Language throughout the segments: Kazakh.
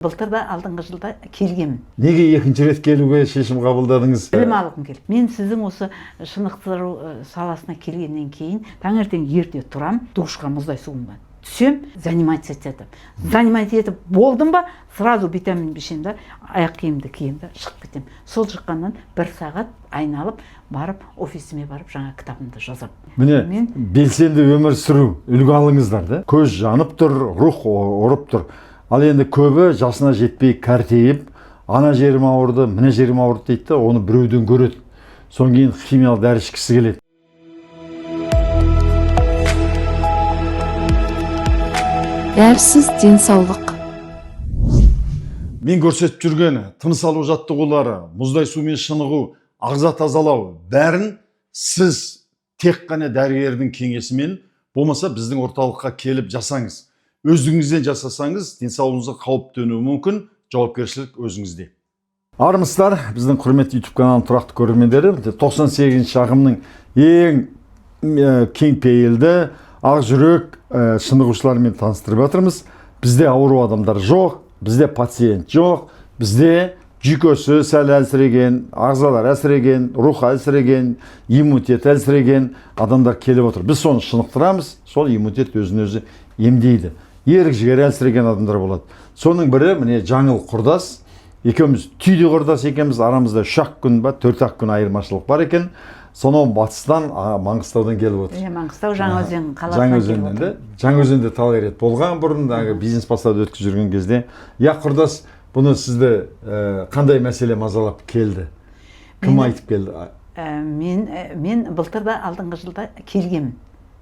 Былтыр да алдыңғы жылда келгенмін. Неге екінші рет келуге шешім қабылдадыңыз? Білім алғым келді. Мен сіздің осы шынықтыру саласына келгеннен кейін таңертең ерте тұрам, душқа мұздай суым бар. Түсем, заниматься етіп. Заниматься етіп болдым ба, сразу витамин бешем да, аяқ киімді кием да, шығып кетем. Сол шыққаннан 1 сағат айналып, барып, офисіме барып, жаңа кітабымды жазам. Міне, белсенді өмір сүру үлгі алыңыздар да. Көз жанып тұр, рух ұрып тұр. Ал енді көбі жасына жетпей кәртейіп, ана жерім ауырды, міне жерім ауырды дейді, оны біреуден көреді. Соң кейін химиялық дәрі ішкісі келеді. Дәрсіз денсаулық. Мен көрсетіп жүрген тыныс алу жаттығулары, мұздай сумен шынығу, ағза тазалау, бәрін сіз тек қана дәрігердің кеңесімен, болмаса біздің орталыққа келіп жасаңыз. Өзіңізден жасасаңыз, денсаулығыңызға қауіп төнуі мүмкін, жауапкершілік өзіңізде. Армысыздар, біздің құрметті YouTube каналының тұрақты көрермендері, 98 шағымның ең кең пейілді, ақ жүрек шынығушылармен таныстырып жатырмыз. Бізде ауру адамдар жоқ, бізде пациент жоқ, бізде жүйкесі сәл әлсіреген, ағзалар әлсіреген, рух әлсіреген, иммунитет әлсіреген адамдар келіп отыр. Біз соны шынықтырамыз, сол иммунитет өзін өзі емдейді. Ерік жігері әлсіреген адамдар болады. Соның бірі міне Жаңыл құрдас. Екеуміз түйде құрдас екенбіз, арамызда 3 күн ба, 4 күн айырмашылық бар екен. Сонау батыстан, Маңғыстаудан келіп отыр. Маңғыстау Жаңаөзен қаласынан келіп отыр. Жаңаөзенде талай рет болған бұрын, бизнес бастауды өткізіп жүрген кезде. Я құрдас, бұны сізді қандай мәселе мазалап келді? Кім айтып келді? Мен былтыр да алдыңғы жылда келгенмін.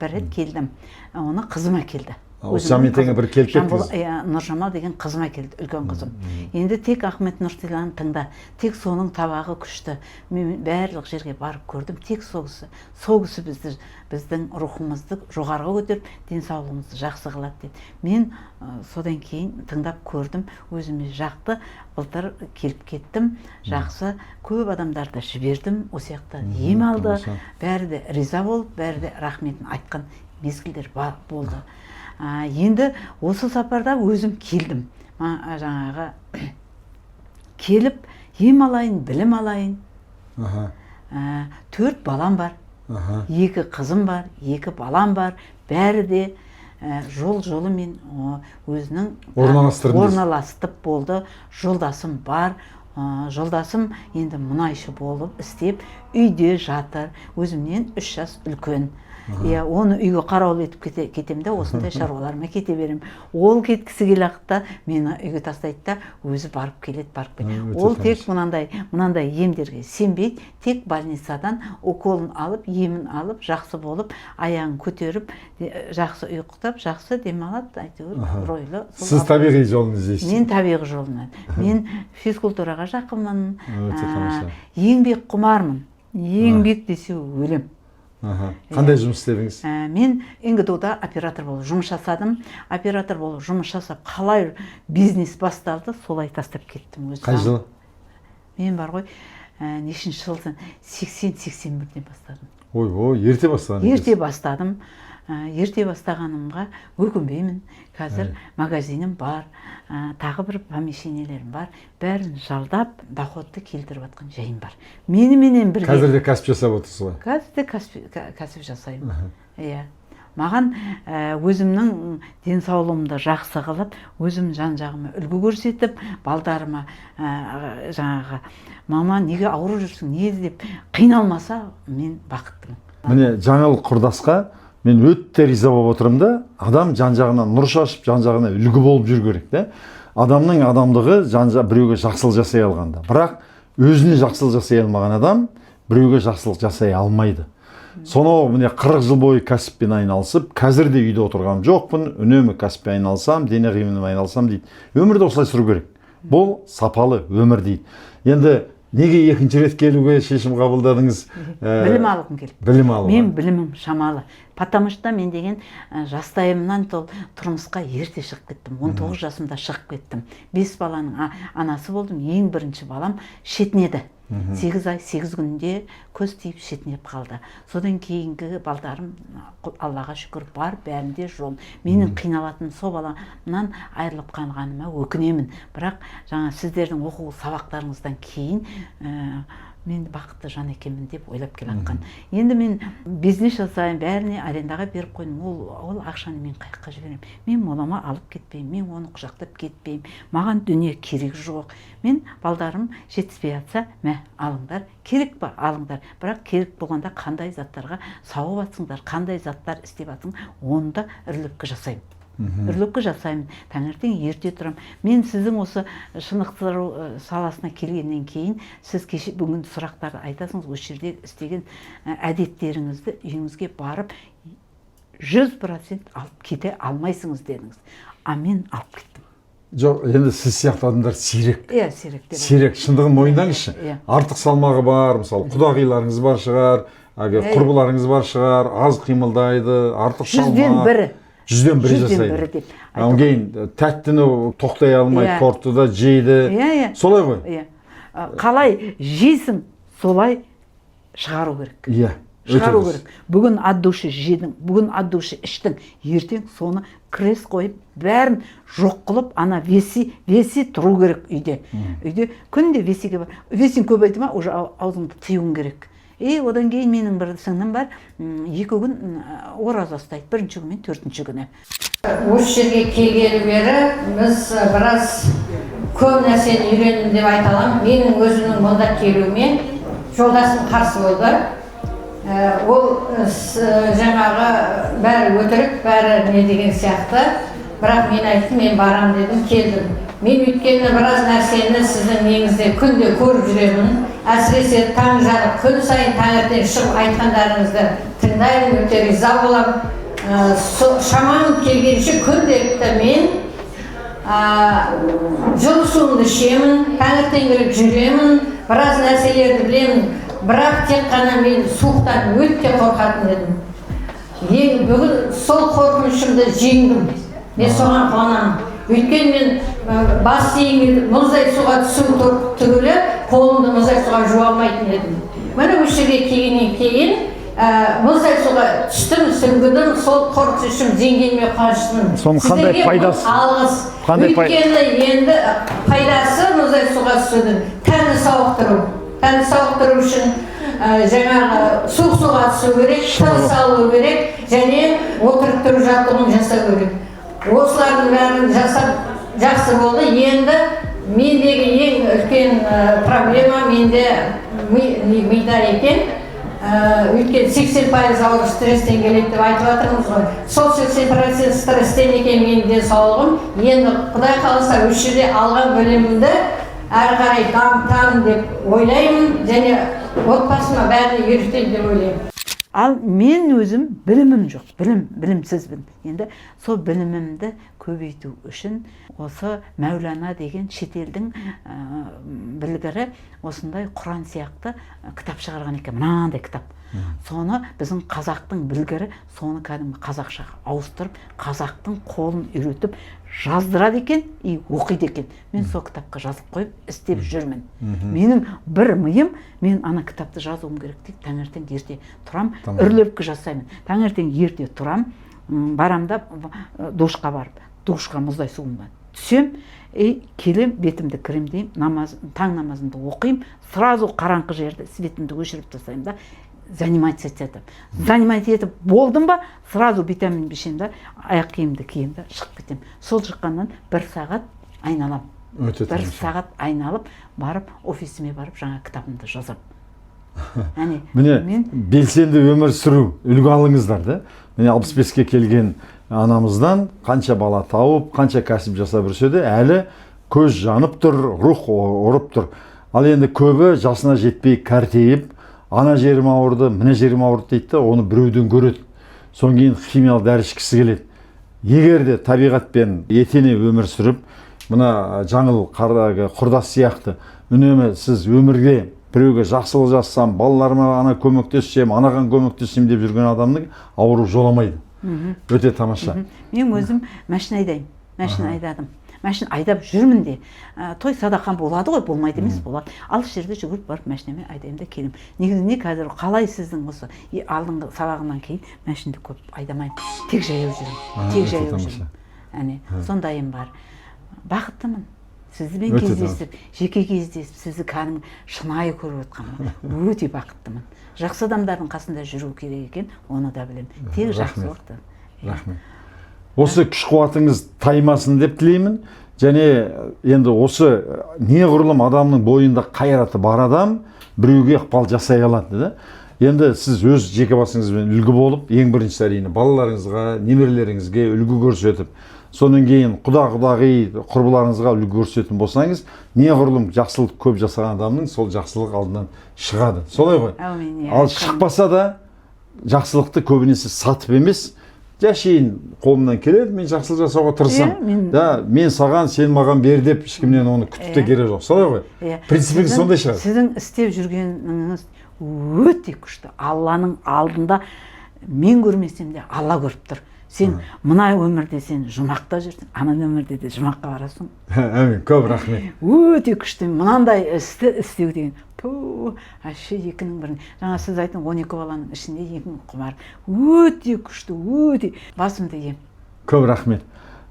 Бір рет келдім. Оны қызыма келді. Саммитіңе бір келіп кеттіңіз? Нұржамал деген қызыма келді, үлкен қызым. Енді тек Ахмет Нұртиланы тыңда, тек соның табағы күшті. Мен барлық жерге барып көрдім, тек сол кісі біздің рухымызды жоғарғы көтеріп, денсаулығымызды жақсы қылады деді. Мен содан кейін тыңдап көрдім, өзіме жақты. Былтыр келіп кеттім, жақсы, көп адамдарды жібердім, осы жақта ем алды, бәрі де риза болып, бәрі де рахметін айтқан мезгілдер болды. Енді осы сапарда өзім келдім. Жаңағы келіп, ем алайын, білім алайын. 4 балам бар, 2 қызым бар, 2 балам бар. Бәрі де жолымен өзінің орналастып болды. Жолдасым бар. Жолдасым енді мұнайшы болып істеп, үйде жатыр. Өзімнен 3 жас үлкен. Оны үйге қараулы етіп кетемді, осындай шаруаларыма кете берем. Ол кеткісі келақта мені үйге тастайды да, өзі барып келеді. Ол тек мұнандай емдерге сенбейді, тек больницадан уколын алып, емін алып, жақсы болып, аяғын көтеріп, жақсы ұйықтап, жақсы демалады, әйтеуір ройлы. Сіз табиғи жолын іздейсіз? Мен табиғи жолынан. Мен физкультураға жақынмын, еңбек құмармын. Еңбек десе өлем. Қандай жұмыс істедіңіз? Мен НГДУ-да оператор болып жұмыс жасадым. Оператор болып жұмыс жасап, қалай бизнес басталды, солай тастап кеттім. Қай жылы? Мен бар ғой, нешінші жылдан 80-81-ден бастадым. Ой, ерте бастадым. Ерте бастағанымға өкінбеймін. Қазір магазинім бар, тағы бір помещениелерім бар. Бәрін жалдап, доходты келтіріп атқан жайым бар. Меніменен бірге... Қазір де кәсіп жасап отырсыз ғой? Қазір де кәсіп жасаймын. Маған өзімнің денсаулығымды жақсы қылып, өзім жан-жағыма үлгі көрсетіп, балдарыма жаңағы, мама неге ауру жүрсің, не деп қиналмаса, мен бақыттымын. Міне Жаңыл құрдасқа мен өтте риза болып отырмын да, адам жан-жағына нұр шашып, жан-жағына үлгі болып жүр керек та. Адамның адамдығы біреуге жақсылық жасай алғанда. Бірақ өзіне жақсылық жасай алмаған адам біреуге жақсылық жасай алмайды. Сонау міне 40 жыл бойы кәсіппен айналысып, қазір де үйде отырғам жоқпын, үнемі кәсіппен айналысам, дене қимылмен айналысам дейді. Өмірді осылай сүру керек. Бұл сапалы өмір дейді. Енді неге екінші рет келуге шешім қабылдадыңыз? Білім алғым келді. Білім алу. Мен білімім шамалы. Потому что мен деген жастайымнан тұрмысқа ерте шығып кеттім. 19 жасымда шығып кеттім. 5 баланың анасы болдым. Ең бірінші балам шетінеді. 8 ай 8 күнде көз тиіп шетінеп қалды. Содан кейінгі балдарым Аллаға шүкір бар, бәрінде жол. Менің қиналатын сол баламнан айырылып қалғаныма өкінемін. Бірақ жаңа сіздердің оқу сабақтарыңыздан кейін мен бақытты жан екенмін деп ойлап келатқан. Енді мен бизнес жасайын, бәріне арендаға беріп қойдым. Ол ақшаны мен қайыққа жіберемін. Мен молама алып кетпеймін, мен оны құшақтап кетпеймін. Маған дүние керек жоқ. Мен балдарым жетіспей жатса, мә, алыңдар, керек па, алыңдар. Бірақ керек болғанда қандай заттарға сауып атсыңдар, қандай заттар істеп атсың, оны да үрлікке жасаймын. Үрлікке жасаймын. Таңертең ерте тұрам. Мен сіздің осы шынықтыру саласына келгеннен кейін, сіз кеше бүгін сұрақтарды айтасыңыз, осы жерде істеген әдеттеріңізді үйіңізге барып 100% алып кете алмайсыңыз дедіңіз. А мен алып кеттім. Жоқ, енді сіз сияқты адамдар сирек. Иә, сирек. Сирек, шындығын мойындаңызшы. Артық салмағы бар, мысалы, құдағиларыңыз бар шығар, құрбыларыңыз бар шығар, аз қимылдайды, артық салмақ. 100-ден бірі жасайды. Одан кейін тәттіні тоқтай алмай, тортты да жейді. Солай ғой? Қалай жейсің, солай шығару керек. Иә. Шығару керек. Бүгін от души жедің, бүгін от души іштің, ертең соны крес қойып, бәрін жоқ қылып, ана веси тұру керек үйде. Үйде күнде весиге бар. Весин көбейді ма, уже аузыңды тыюың керек. Одан кейін менің бір сіңлім бар, 2 күн ораза ұстайды, 1-ші күн мен 4-ші күні. Осы жерге келгелі бері біз біраз көп нәрсені үйрендім деп айта аламын. Менің өзімнің мұнда келуіме жолдасым қарсы болды. Ол жаңағы бәрі өтірік, бәрі не деген сияқты. Бірақ мен айттым, мен барам дедім, келдім. Мен өткені біраз нәрсені сіздің неңізде күнде көріп жүремін. Әсіресе таң жарып, күн сайын таңертең шығып айтқандарыңызды тыңдаймын, өте риза боламын. Шамам келгенше күнделікті мен жылы суымды ішемін, таңертеңгілік жүремін, біраз нәрселерді білемін. Бірақ тек қана мен суықтан өте қорқатын едім. Бүгін сол қорқынышымды жеңдім. Мен соған қуанамын. Өйткені мен бас дейін мұздай суға түсу түгілі қолымды мұздай суға жуа алмайтын едім. Міне осы жерге келгеннен кейін мұздай суға түстім, сүңгідім, сол қорқынышым жеңгеніме қуаныштымын. Соның қандай пайдасы? Алғыс. Өйткені енді пайдасы мұздай суға түсудің тәнді сауықтыру. Тәнді сауықтыру үшін жаңағы суық суға түсу керек, тыныс алу керек және отырып тұру жаттығуын жасау керек. Осылардың бәрін жасап жақсы болды. Енді мендегі ең үлкен проблема менде мида екен. Өйткені 80% ауыр стресстен келеді деп айтып жатырмыз ғой. Сол 80% стресстен екен менің денсаулығым. Енді Құдай қаласа осы жерде алған білімімді әрі қарай дамытамын деп ойлаймын және отбасыма бәріне үйретемін деп ойлаймын. Ал мен өзім білімім жоқ, білімсізбін. Енді сол білімімді көбейту үшін осы Мәулана деген шетелдің білгірі осындай Құран сияқты кітап шығарған екен, мынандай кітап. Соны біздің қазақтың білгірі соны кәдімгі қазақшаға ауыстырып, қазақтың қолын үйретіп жаздырады екен, оқиды екен. Мен сол кітапқа жазып қойып істеп жүрмін. Менің бір миым, мен ана кітапты жазуым керек деп таңертең ерте тұрам, үрлепкі жасаймын. Таңертең ерте тұрам, барамда душқа барып, душқа мұздай суымға түсем, келем, бетімді кремдеймін, таң намазымды оқимын, сразу қараңғы жерді светімді өшіріп тастаймын да, заниматься етіп болдым ба, сразу витамин бешем да, аяқ киімді кием да, шығып кетем. Сол шыққаннан 1 сағат айналам. 1 сағат айналып, барып, офисіме барып, жаңа кітабымды жазам. Міне, белсенді өмір сүру үлгі алыңыздар да. Міне 65-ке келген анамыздан қанша бала тауып, қанша кәсіп жасап жүрсе де, әлі көз жанып тұр, рух ұрып тұр. Ал енді көбі жасына жетпей кәртейіп, ана жерім ауырды, міне жерім ауырды дейді, оны біреуден көреді. Соң кейін химиялық дәрі ішкісі келеді. Егер де табиғатпен етене өмір сүріп, мына жаңыл құрдас сияқты үнемі сіз өмірге біреуге жақсылық жасасам, балаларыма ана көмектесем, анаған көмектесем деп жүрген адамның ауру жоламайды. Өте тамаша. Мен өзім машина айдадым. машина айдап жүрмін де. Той садақам болады ғой, болмайды емес, болады. Алыс жерде жүгіріп барып машинамен айдаймын да келемін. Негізінде қазір қалай сіздің осы алдыңғы сабағынан кейін машинаны көп айдамаймын. Тек жаяу жүрмін. Тек жаяу жүрмін. Әне, сондайым бар. Бақыттымын. Сізбен кездесіп, жеке кездесіп, сізді кәдімгі шынайы көріп отқанмын. Өте бақыттымын. Жақсы адамдардың қасында жүру керек екен, оны да білемін. Тек жақсылықты. Рахмет. Осы күш қуатыңыз таймасын деп тілеймін. Және енді осы неғұрлым адамның бойында қайраты бар адам біреуге ықпал жасай алады да. Енді сіз өз жеке басыңызбен үлгі болып, ең бірінші әрине балаларыңызға, немерелеріңізге үлгі көрсетіп, сонан кейін құда-құдағи құрбыларыңызға үлгі көрсететін болсаңыз, неғұрлым жақсылық көп жасаған адамның сол жақсылық алдынан шығады. Солай ғой? Ал шықпаса да жақсылықты көбінесе сатып емес, жәшейін қолымнан келеді, мен жақсылық жасауға тырысамын. Мен саған, сен маған бер деп ешкімнен оны күтіп те керек жоқ. Солай ғой? Принципіңіз сондай шығар. Сіздің істеп жүргеніңіз өте күшті. Алланың алдында мен көрмесем де Алла көріп тұр. Сен мына өмірде сен жұмақта жүрсің, ана өмірде де жұмаққа барасың. Әмин, көп рахмет. Өте күшті. Мынандай істі істеу деген. Әше екінің бірін. Жаңа сіз айтың 12 баланың ішінде екінің құмар. Өте күшті, өте. Басымды ем. Көп рахмет.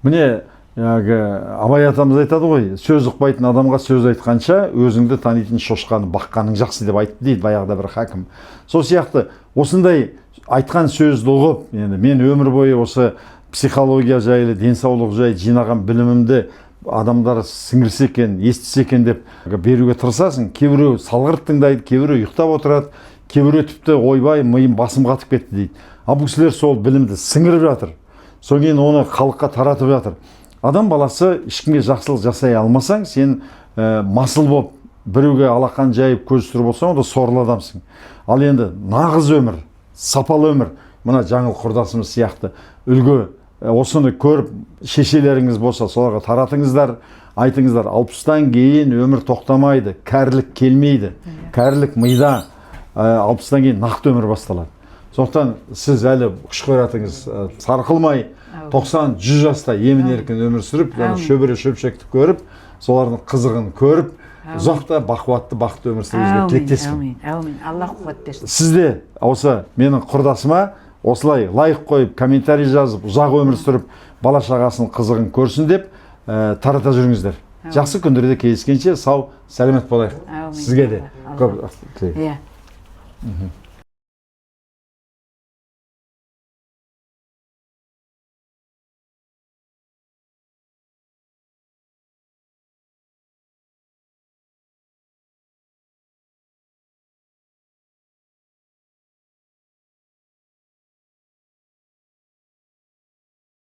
Міне, Абай атамыз айтады ғой, сөз ұқпайтын адамға сөз айтқанша, өзіңді танитын шошқаны баққаның жақсы деп айтты дейді баяғыда бір хакім. Сол сияқты осындай айтқан сөзді ұғып, енді мен өмір бойы осы психология жайлы, денсаулық жайлы жинаған білімімді адамдар сіңірсе екен, естісе екен деп беруге тырысасың. Кейбіреу салғырт тыңдайды, кейбіреу ұйықтап отырады, кейбіреу тіпті ойбай, миым басым қатып кетті дейді. Ал бұл кісілер сол білімді сіңіріп жатыр. Содан кейін оны халыққа таратып жатыр. Адам баласы ешкімге жақсылық жасай алмасаң, сен масыл боп, біреуге алақан жайып көз тұрып болсаң, онда сорлы адамсың. Ал енді нағыз өмір, сапалы өмір, мына жаңыл құрдасымыз сияқты үлгі, осыны көріп шешелеріңіз болса, соларға таратыңыздар, айтыңыздар. 60-тан кейін өмір тоқтамайды, кәрілік келмейді. Кәрілік мида, 60-тан кейін нақты өмір басталады. Сондықтан сіз әлі күш қайратыңыз сарқылмай, 90-100 жаста емін-еркін өмір сүріп, шөбере шөпшекті көріп, солардың қызығын көріп, ұзақта бақуатты, бақытты өмір сүруіңізге тілектеспін. Әумин. Алла қуат берсін. Сізде осы менің құрдасыма осылай лайық қойып, комментарий жазып, ұзақ өмір сүріп, бала шағасының қызығын көрсін деп тарата жүріңіздер. Жақсы күндерде кездескенше сау, сәлемет болайық. Сізге де көп рахмет.